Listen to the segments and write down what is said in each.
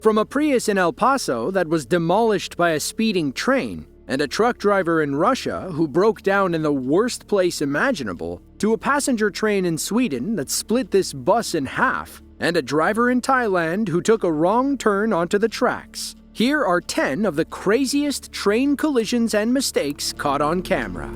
From a Prius in El Paso that was demolished by a speeding train, and a truck driver in Russia who broke down in the worst place imaginable, to a passenger train in Sweden that split this bus in half, and a driver in Thailand who took a wrong turn onto the tracks. Here are 10 of the craziest train collisions and mistakes caught on camera.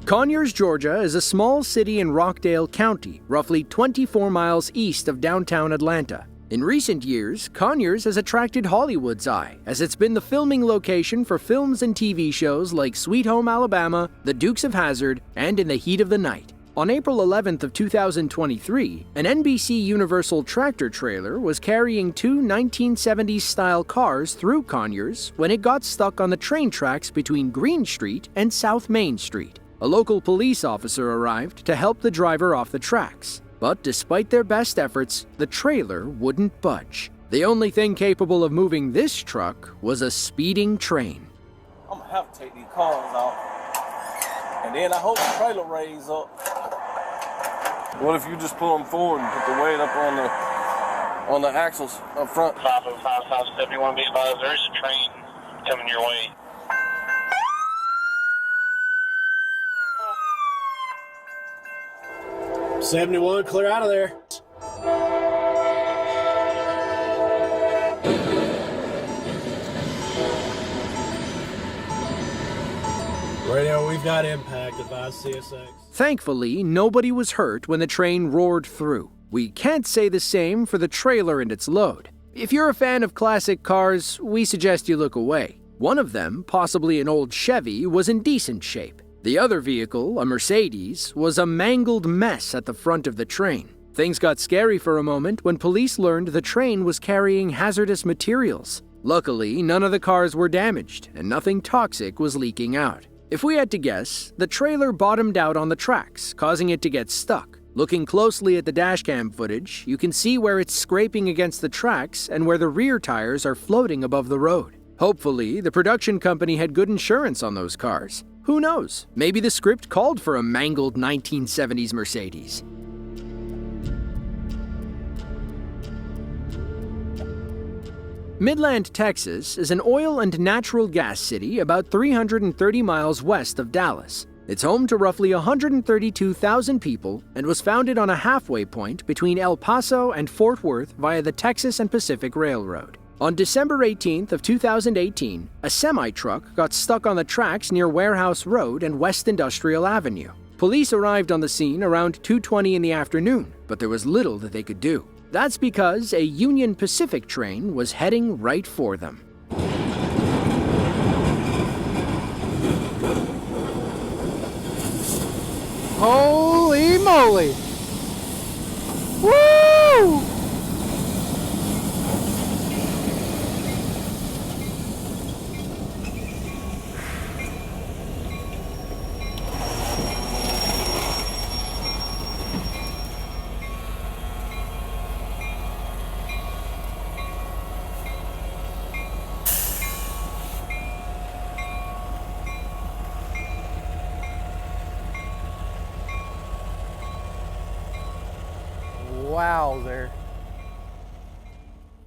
Conyers, Georgia is a small city in Rockdale County, roughly 24 miles east of downtown Atlanta. In recent years, Conyers has attracted Hollywood's eye, as it's been the filming location for films and TV shows like Sweet Home Alabama, The Dukes of Hazzard, and In the Heat of the Night. On April 11th of 2023, an NBC Universal tractor trailer was carrying two 1970s-style cars through Conyers when it got stuck on the train tracks between Green Street and South Main Street. A local police officer arrived to help the driver off the tracks, but despite their best efforts, the trailer wouldn't budge. The only thing capable of moving this truck was a speeding train. I'm gonna have to take these cars out, and then I hope the trailer raise up. What if you just pull them forward and put the weight up on the axles up front? 505, 571, be advised, there is a train coming your way. '71, clear out of there. Radio, we've got impact, advise CSX. Thankfully, nobody was hurt when the train roared through. We can't say the same for the trailer and its load. If you're a fan of classic cars, we suggest you look away. One of them, possibly an old Chevy, was in decent shape. The other vehicle, a Mercedes, was a mangled mess at the front of the train. Things got scary for a moment when police learned the train was carrying hazardous materials. Luckily, none of the cars were damaged, and nothing toxic was leaking out. If we had to guess, the trailer bottomed out on the tracks, causing it to get stuck. Looking closely at the dashcam footage, you can see where it's scraping against the tracks and where the rear tires are floating above the road. Hopefully, the production company had good insurance on those cars. Who knows? Maybe the script called for a mangled 1970s Mercedes. Midland, Texas is an oil and natural gas city about 330 miles west of Dallas. It's home to roughly 132,000 people and was founded on a halfway point between El Paso and Fort Worth via the Texas and Pacific Railroad. On December 18th of 2018, a semi-truck got stuck on the tracks near Warehouse Road and West Industrial Avenue. Police arrived on the scene around 2:20 in the afternoon, but there was little that they could do. That's because a Union Pacific train was heading right for them. Holy moly! Woo! Wowzer.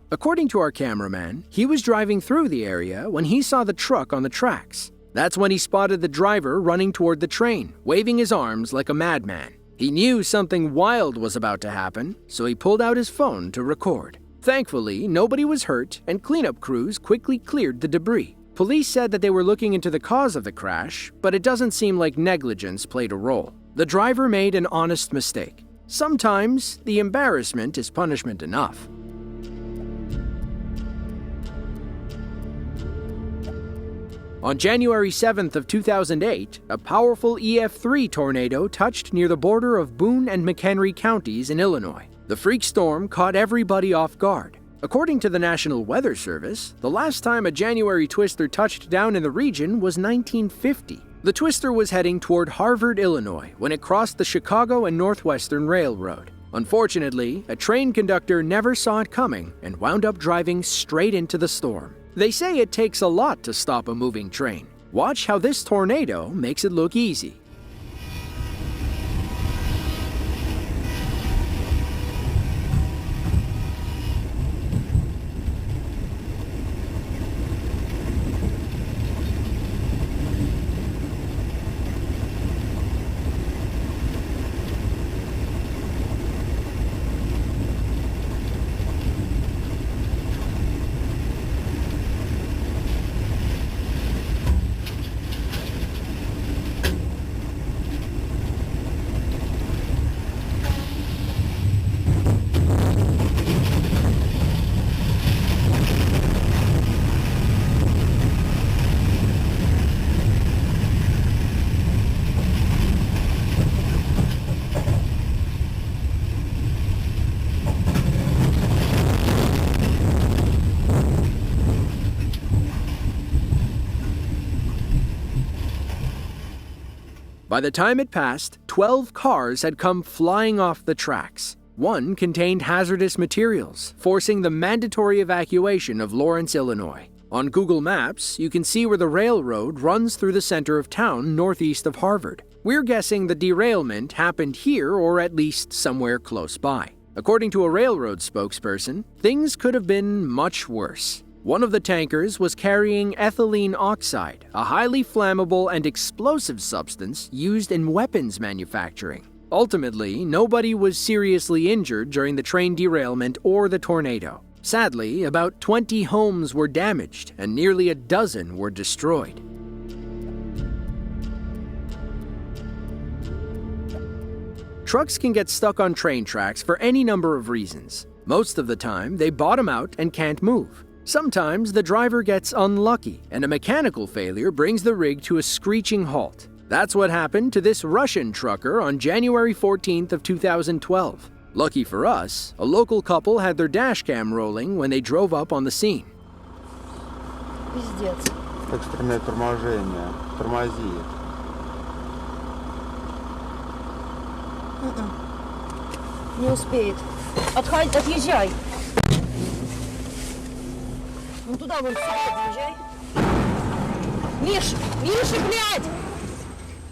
According to our cameraman, he was driving through the area when he saw the truck on the tracks. That's when he spotted the driver running toward the train, waving his arms like a madman. He knew something wild was about to happen, so he pulled out his phone to record. Thankfully, nobody was hurt, and cleanup crews quickly cleared the debris. Police said that they were looking into the cause of the crash, but it doesn't seem like negligence played a role. The driver made an honest mistake. Sometimes, the embarrassment is punishment enough. On January 7th of 2008, a powerful EF3 tornado touched near the border of Boone and McHenry counties in Illinois. The freak storm caught everybody off guard. According to the National Weather Service, the last time a January twister touched down in the region was 1950. The twister was heading toward Harvard, Illinois, when it crossed the Chicago and Northwestern Railroad. Unfortunately, a train conductor never saw it coming and wound up driving straight into the storm. They say it takes a lot to stop a moving train. Watch how this tornado makes it look easy. By the time it passed, 12 cars had come flying off the tracks. One contained hazardous materials, forcing the mandatory evacuation of Lawrence, Illinois. On Google Maps, you can see where the railroad runs through the center of town northeast of Harvard. We're guessing the derailment happened here or at least somewhere close by. According to a railroad spokesperson, things could have been much worse. One of the tankers was carrying ethylene oxide, a highly flammable and explosive substance used in weapons manufacturing. Ultimately, nobody was seriously injured during the train derailment or the tornado. Sadly, about 20 homes were damaged and nearly a dozen were destroyed. Trucks can get stuck on train tracks for any number of reasons. Most of the time, they bottom out and can't move. Sometimes the driver gets unlucky and a mechanical failure brings the rig to a screeching halt. That's what happened to this Russian trucker on January 14th of 2012. Lucky for us, a local couple had their dash cam rolling when they drove up on the scene. Пиздец. Экстренное торможение. Тормози. Не успеет. Отъезжай. Ну туда вон сюда подъезжай. Миша, блядь!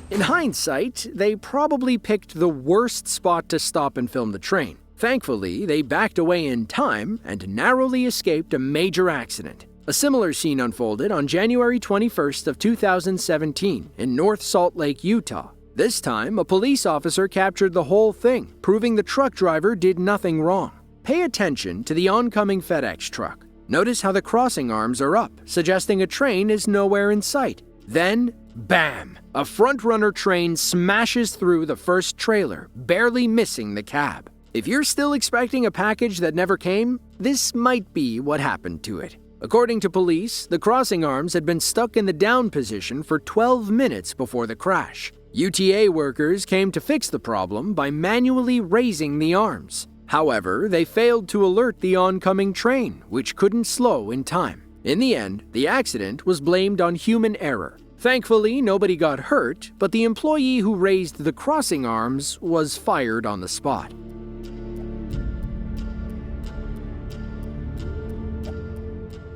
In hindsight, they probably picked the worst spot to stop and film the train. Thankfully, they backed away in time and narrowly escaped a major accident. A similar scene unfolded on January 21st of 2017 in North Salt Lake, Utah. This time, a police officer captured the whole thing, proving the truck driver did nothing wrong. Pay attention to the oncoming FedEx truck. Notice how the crossing arms are up, suggesting a train is nowhere in sight. Then, bam! A front-runner train smashes through the first trailer, barely missing the cab. If you're still expecting a package that never came, this might be what happened to it. According to police, the crossing arms had been stuck in the down position for 12 minutes before the crash. UTA workers came to fix the problem by manually raising the arms. However, they failed to alert the oncoming train, which couldn't slow in time. In the end, the accident was blamed on human error. Thankfully, nobody got hurt, but the employee who raised the crossing arms was fired on the spot.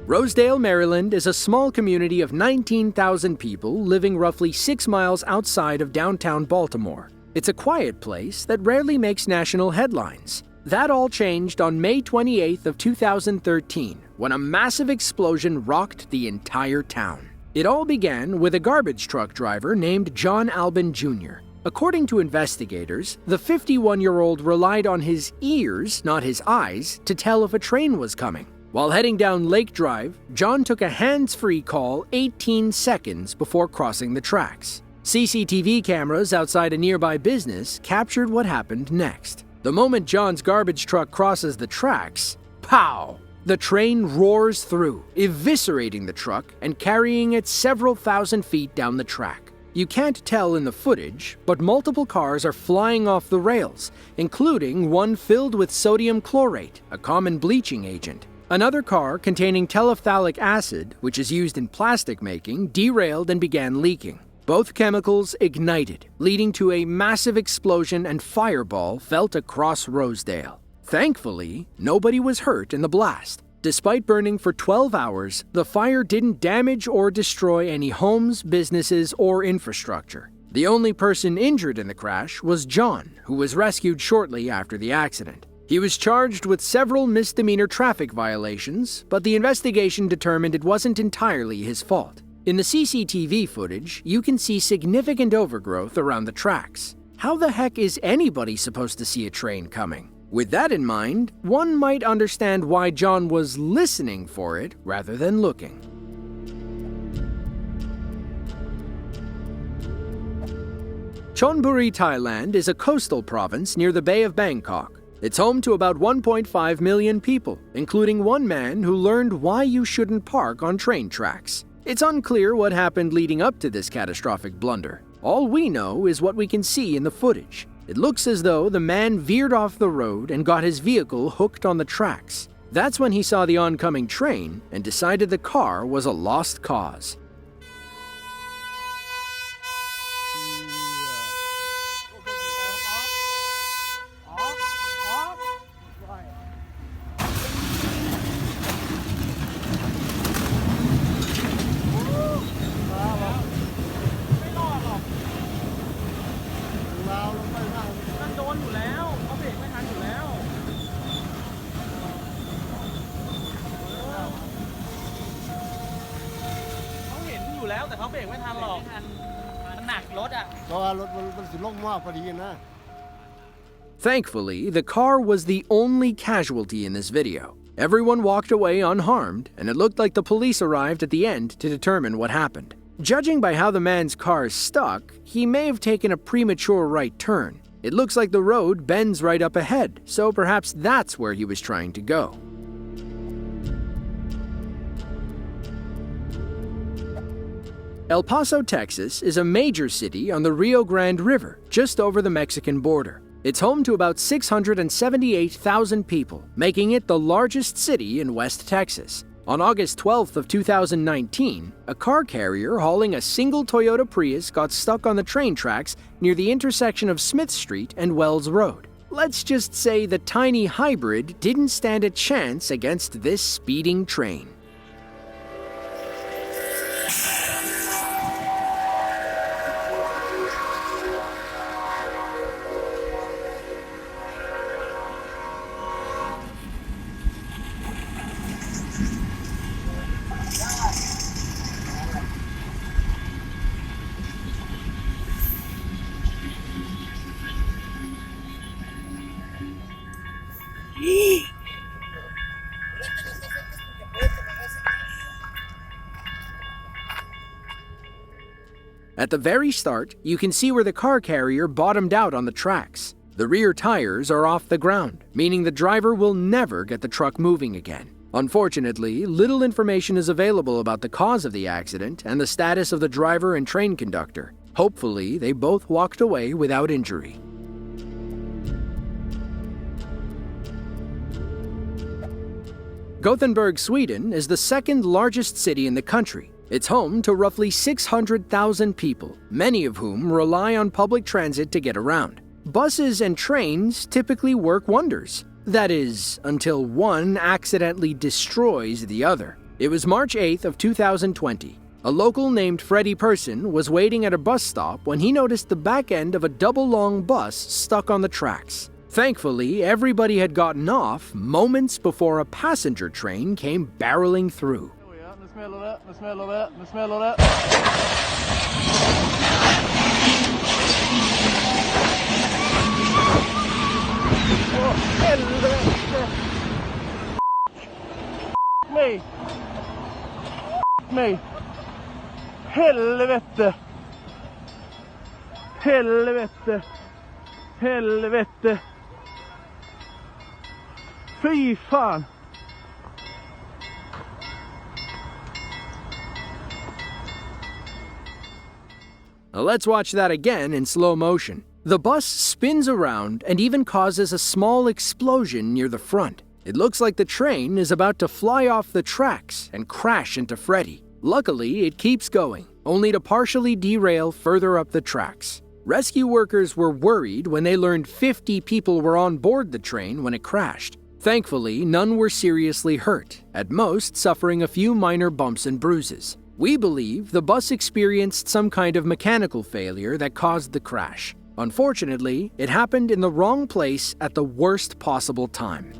Rosedale, Maryland is a small community of 19,000 people living roughly 6 miles outside of downtown Baltimore. It's a quiet place that rarely makes national headlines. That all changed on May 28th of 2013, when a massive explosion rocked the entire town. It all began with a garbage truck driver named John Albin Jr. According to investigators, the 51-year-old relied on his ears, not his eyes, to tell if a train was coming. While heading down Lake Drive, John took a hands-free call 18 seconds before crossing the tracks. CCTV cameras outside a nearby business captured what happened next. The moment John's garbage truck crosses the tracks, pow! The train roars through, eviscerating the truck and carrying it several thousand feet down the track. You can't tell in the footage, but multiple cars are flying off the rails, including one filled with sodium chlorate, a common bleaching agent. Another car containing terephthalic acid, which is used in plastic making, derailed and began leaking. Both chemicals ignited, leading to a massive explosion and fireball felt across Rosedale. Thankfully, nobody was hurt in the blast. Despite burning for 12 hours, the fire didn't damage or destroy any homes, businesses, or infrastructure. The only person injured in the crash was John, who was rescued shortly after the accident. He was charged with several misdemeanor traffic violations, but the investigation determined it wasn't entirely his fault. In the CCTV footage, you can see significant overgrowth around the tracks. How the heck is anybody supposed to see a train coming? With that in mind, one might understand why John was listening for it rather than looking. Chonburi, Thailand is a coastal province near the Bay of Bangkok. It's home to about 1.5 million people, including one man who learned why you shouldn't park on train tracks. It's unclear what happened leading up to this catastrophic blunder. All we know is what we can see in the footage. It looks as though the man veered off the road and got his vehicle hooked on the tracks. That's when he saw the oncoming train and decided the car was a lost cause. เบรกไม่ทันหรอกมันหนักรถอ่ะ ก็รถมันสิลงมาพอดีนะ Thankfully, the car was the only casualty in this video. Everyone walked away unharmed, and it looked like the police arrived at the end to determine what happened. Judging by how the man's car stuck, he may have taken a premature right turn. It looks like the road bends right up ahead, so perhaps that's where he was trying to go. El Paso, Texas is a major city on the Rio Grande River, just over the Mexican border. It's home to about 678,000 people, making it the largest city in West Texas. On August 12th of 2019, a car carrier hauling a single Toyota Prius got stuck on the train tracks near the intersection of Smith Street and Wells Road. Let's just say the tiny hybrid didn't stand a chance against this speeding train. At the very start, you can see where the car carrier bottomed out on the tracks. The rear tires are off the ground, meaning the driver will never get the truck moving again. Unfortunately, little information is available about the cause of the accident and the status of the driver and train conductor. Hopefully, they both walked away without injury. Gothenburg, Sweden is the second largest city in the country. It's home to roughly 600,000 people, many of whom rely on public transit to get around. Buses and trains typically work wonders. That is, until one accidentally destroys the other. It was March 8th of 2020. A local named Freddie Person was waiting at a bus stop when he noticed the back end of a double-long bus stuck on the tracks. Thankfully, everybody had gotten off moments before a passenger train came barreling through. The smell of that, the smell of that, the smell of that. Oh, helvete! Me! Me! Helvete! Helvete! Helvete! Fy fan! Now let's watch that again in slow motion. The bus spins around and even causes a small explosion near the front. It looks like the train is about to fly off the tracks and crash into Freddie. Luckily, it keeps going, only to partially derail further up the tracks. Rescue workers were worried when they learned 50 people were on board the train when it crashed. Thankfully, none were seriously hurt, at most suffering a few minor bumps and bruises. We believe the bus experienced some kind of mechanical failure that caused the crash. Unfortunately, it happened in the wrong place at the worst possible time.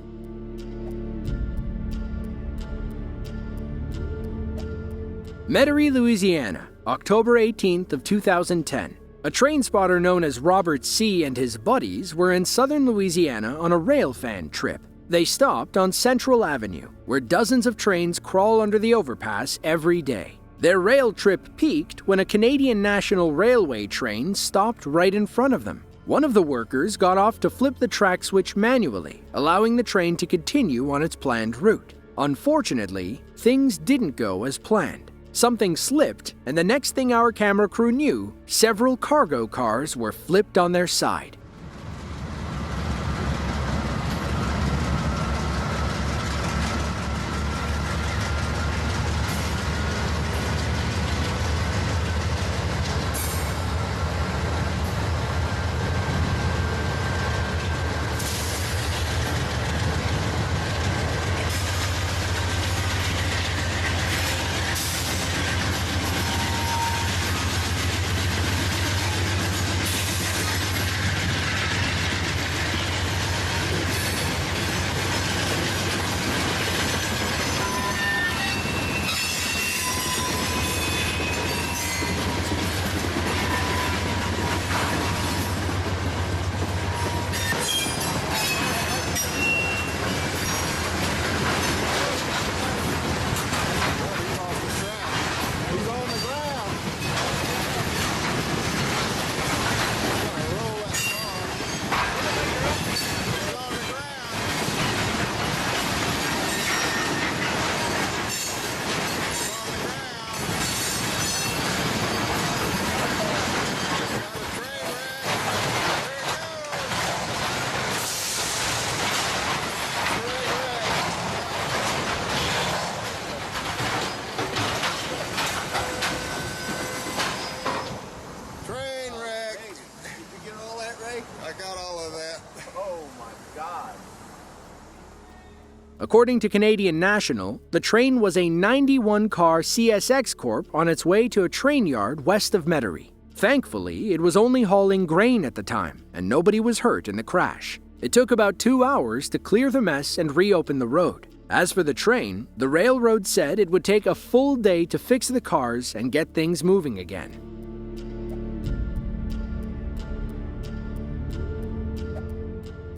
Metairie, Louisiana, October 18th of 2010. A train spotter known as Robert C. and his buddies were in southern Louisiana on a railfan trip. They stopped on Central Avenue, where dozens of trains crawl under the overpass every day. Their rail trip peaked when a Canadian National Railway train stopped right in front of them. One of the workers got off to flip the track switch manually, allowing the train to continue on its planned route. Unfortunately, things didn't go as planned. Something slipped, and the next thing our camera crew knew, several cargo cars were flipped on their side. God. According to Canadian National, the train was a 91-car CSX Corp on its way to a train yard west of Metairie. Thankfully, it was only hauling grain at the time, and nobody was hurt in the crash. It took about 2 hours to clear the mess and reopen the road. As for the train, the railroad said it would take a full day to fix the cars and get things moving again.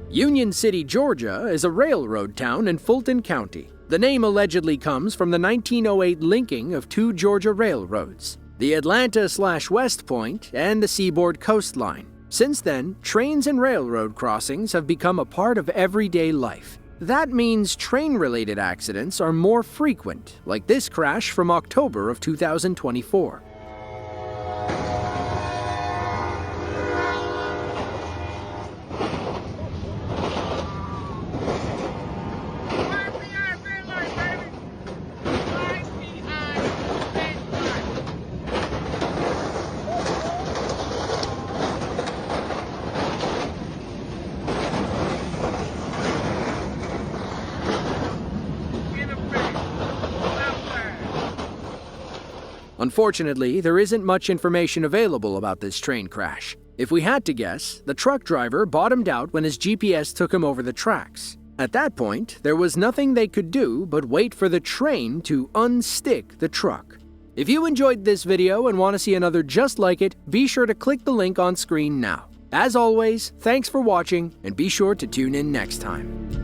Union City, Georgia is a railroad town in Fulton County. The name allegedly comes from the 1908 linking of two Georgia railroads, the Atlanta/West Point and the Seaboard Coastline. Since then, trains and railroad crossings have become a part of everyday life. That means train-related accidents are more frequent, like this crash from October of 2024. Unfortunately, there isn't much information available about this train crash. If we had to guess, the truck driver bottomed out when his GPS took him over the tracks. At that point, there was nothing they could do but wait for the train to unstick the truck. If you enjoyed this video and want to see another just like it, be sure to click the link on screen now. As always, thanks for watching, and be sure to tune in next time.